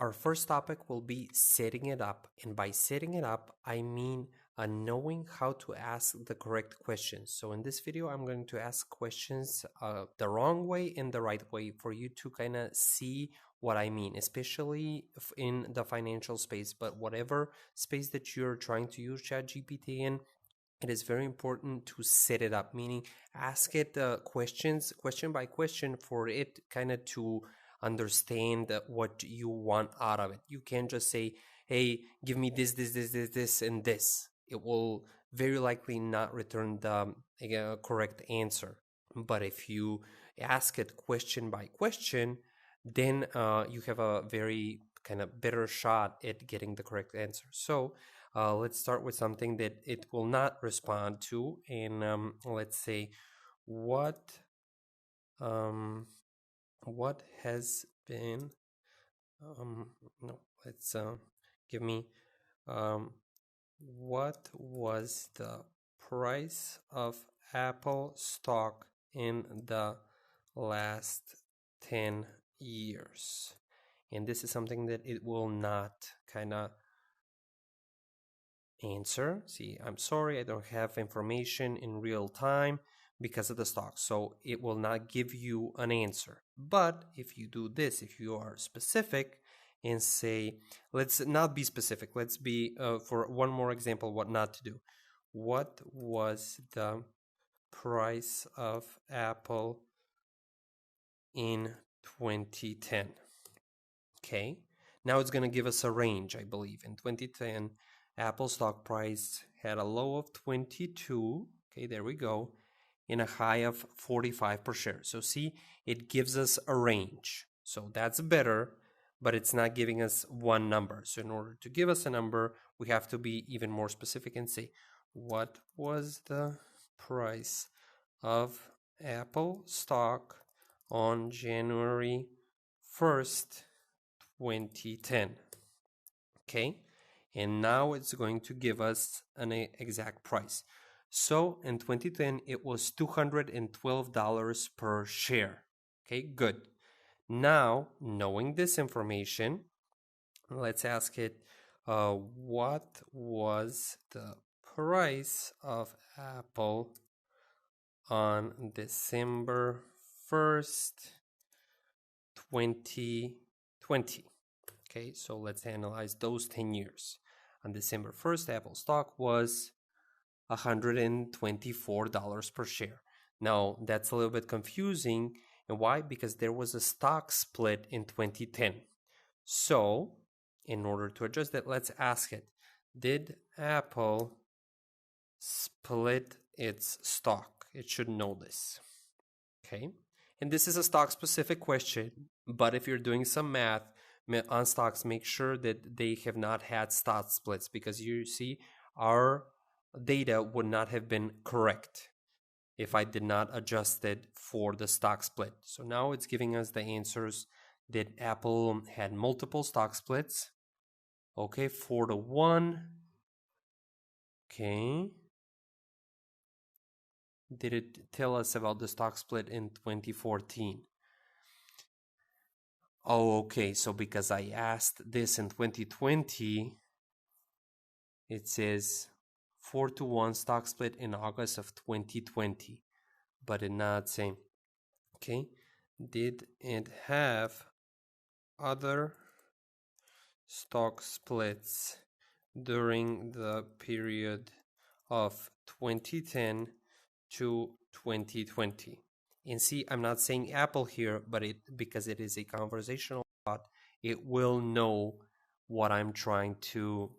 Our first topic will be setting it up. And by setting it up, I mean knowing how to ask the correct questions. So in this video, I'm going to ask questions the wrong way and the right way for you to kind of see what I mean, especially in the financial space. But whatever space that you're trying to use ChatGPT in, it is very important to set it up, meaning ask it questions, question by question, for it kind of to understand what you want out of it. You can't just say, hey, give me this, and this. It will very likely not return the correct answer. But if you ask it question by question, then you have a very kind of better shot at getting the correct answer. So let's start with something that it will not respond to. And let's say, what has been, no, let's give me, what was the price of Apple stock in the last 10 years? And this is something that it will not kind of answer. See, I'm sorry, I don't have information in real time because of the stock, so it will not give you an answer. But if you do this, if you are specific and say, let's not be specific, let's be for one more example, what not to do. What was the price of Apple in 2010? Okay, now it's going to give us a range. I believe in 2010 Apple stock price had a low of 22, okay, there we go, and a high of 45 per share. So see, it gives us a range. So that's better, but it's not giving us one number. So in order to give us a number, we have to be even more specific and say, what was the price of Apple stock on January 1st, 2010? Okay, and now it's going to give us an exact price. So in 2010, it was $212 per share. Okay, good. Now, knowing this information, let's ask it, what was the price of Apple on December 1st, 2020? Okay, so let's analyze those 10 years. On December 1st, Apple stock was $124 per share. Now, that's a little bit confusing. And why? Because there was a stock split in 2010. So, in order to adjust that, let's ask it, did Apple split its stock? It should know this. Okay, and this is a stock specific question, but if you're doing some math on stocks, make sure that they have not had stock splits, because you see, our data would not have been correct if I did not adjust it for the stock split. So now it's giving us the answers that Apple had multiple stock splits. Okay, 4-1. Okay. Did it tell us about the stock split in 2014? Oh, okay, so because I asked this in 2020, it says 4-1 stock split in August of 2020, but it not saying. Okay, did it have other stock splits during the period of 2010 to 2020? And see, I'm not saying Apple here, but because it is a conversational bot, it will know what I'm trying to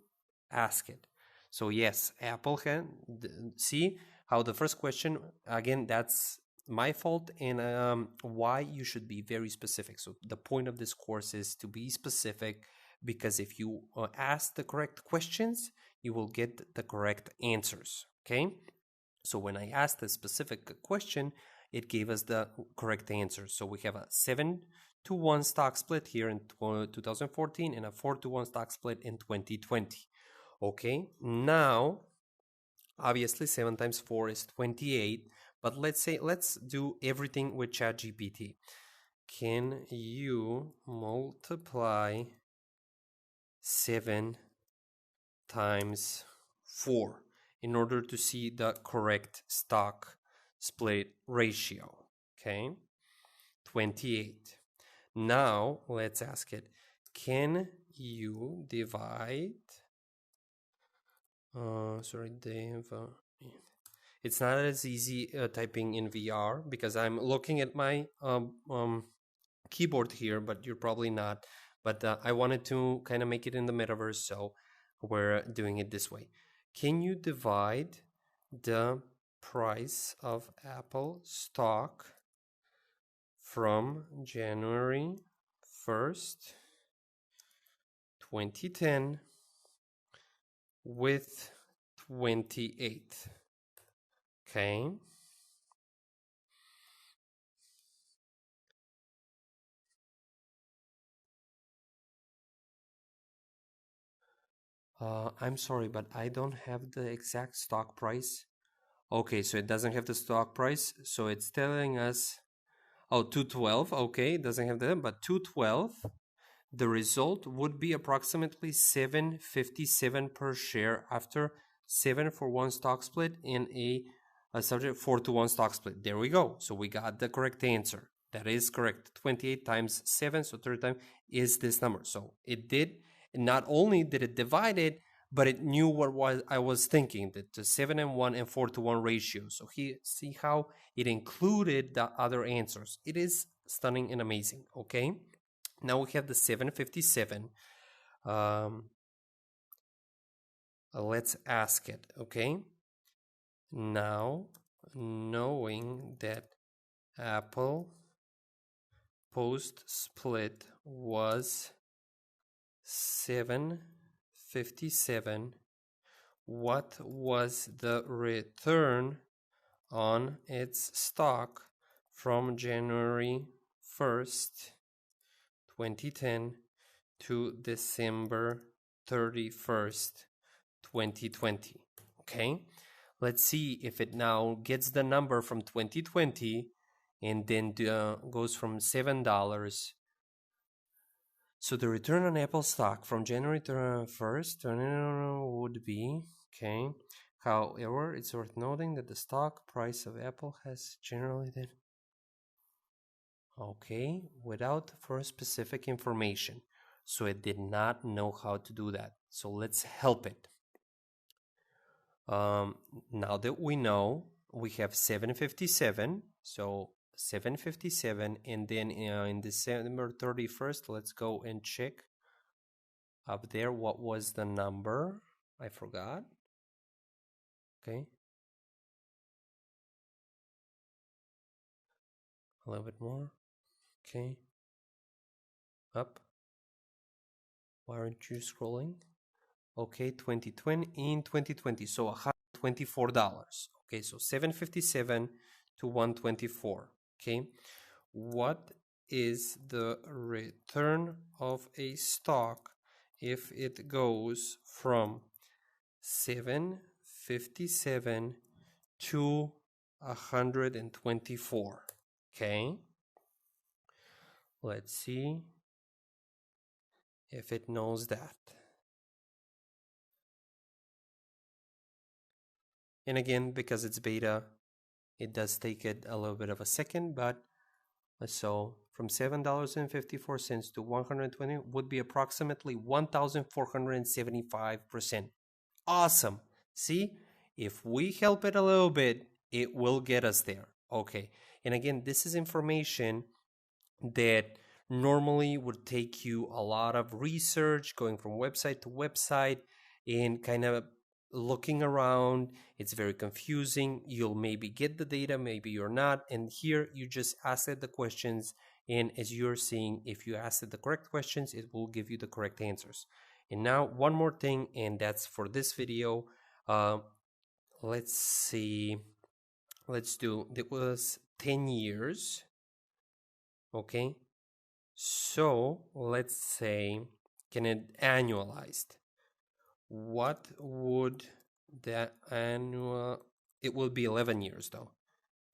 ask it. So yes, Apple can see how the first question, again, that's my fault, and why you should be very specific. So the point of this course is to be specific, because if you ask the correct questions, you will get the correct answers. Okay, so when I asked a specific question, it gave us the correct answer. So we have a 7-1 stock split here in 2014 and a 4-1 stock split in 2020. Okay, now obviously 7 times 4 is 28, but let's do everything with ChatGPT. Can you multiply 7 times 4 in order to see the correct stock split ratio. Okay, 28. Now let's ask it, can you divide, it's not as easy typing in VR because I'm looking at my keyboard here, but you're probably not. But I wanted to kind of make it in the metaverse, so we're doing it this way. Can you divide the price of Apple stock from January 1st, 2010 with 28? Okay. I'm sorry, but I don't have the exact stock price. Okay, so it doesn't have the stock price. So it's telling us, oh, 212. Okay, it doesn't have that, but 212. The result would be approximately 757 per share after 7-for-1 stock split in a subject 4-to-1 stock split. There we go. So we got the correct answer. That is correct. 28 times 7, so third time is this number. So it did, not only did it divide it, but it knew what I was thinking, that the 7-and-1 and 4-to-1 ratio. So see how it included the other answers. It is stunning and amazing, okay? Now we have the 757. Let's ask it, okay? Now, knowing that Apple post split was 757, what was the return on its stock from January 1st, 2010 to December 31st, 2020. Okay, let's see if it now gets the number from 2020 and then goes from $7. So the return on Apple stock from January 1st would be, okay. However, it's worth noting that the stock price of Apple has generally been, okay, without for specific information. So it did not know how to do that. So let's help it. Now that we know, we have 757. So 757, and then in December 31st, let's go and check up there what was the number. I forgot. Okay. A little bit more. Okay. Up. Why aren't you scrolling? Okay, 2020 in 2020. So $124. Okay, so 757 to 124. Okay. What is the return of a stock if it goes from 757 to 124? Okay. Let's see if it knows that. And again, because it's beta, it does take it a little bit of a second, but so from $7.54 to 120 would be approximately 1,475%. Awesome. See, if we help it a little bit, it will get us there. Okay. And again, this is information that normally would take you a lot of research, going from website to website and kind of looking around. It's very confusing. You'll maybe get the data, maybe you're not. And here you just ask it the questions. And as you're seeing, if you ask it the correct questions, it will give you the correct answers. And now one more thing, and that's for this video. Let's see. Let's do, it was 10 years. Okay. So let's say, can it annualized? What would the annual, it will be 11 years though.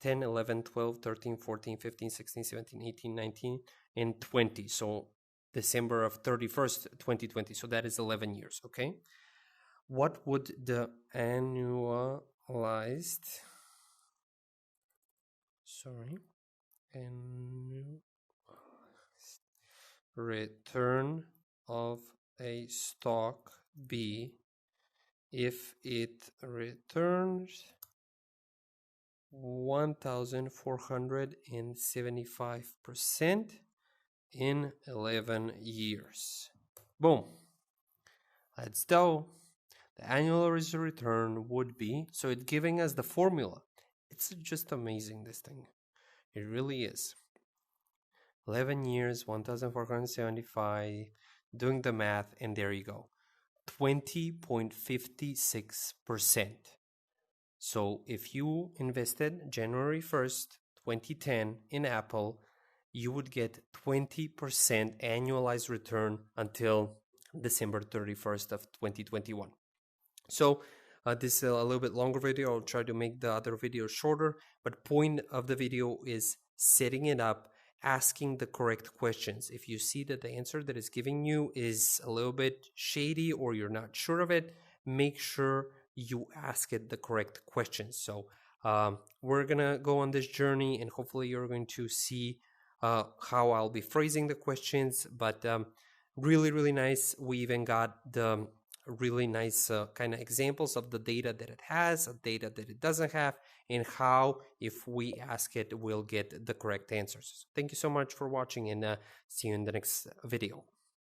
10, 11, 12, 13, 14, 15, 16, 17, 18, 19, and 20. So December of 31st, 2020. So that is 11 years, okay? What would the annualized, annualized return of a stock be if it returns 1,475% in 11 years? Boom. Let's do. The annual return would be, so it's giving us the formula. It's just amazing, this thing. It really is. 11 years, 1,475, doing the math, and there you go. 20.56%. So if you invested January 1st, 2010 in Apple, you would get 20% annualized return until December 31st of 2021. So this is a little bit longer video. I'll try to make the other video shorter, but point of the video is setting it up, asking the correct questions. If you see that the answer that is giving you is a little bit shady or you're not sure of it, make sure you ask it the correct questions. So we're gonna go on this journey, and hopefully you're going to see how I'll be phrasing the questions, but really nice. We even got the really nice kind of examples of the data that it has, data that it doesn't have, and how, if we ask it, we'll get the correct answers. Thank you so much for watching, and see you in the next video.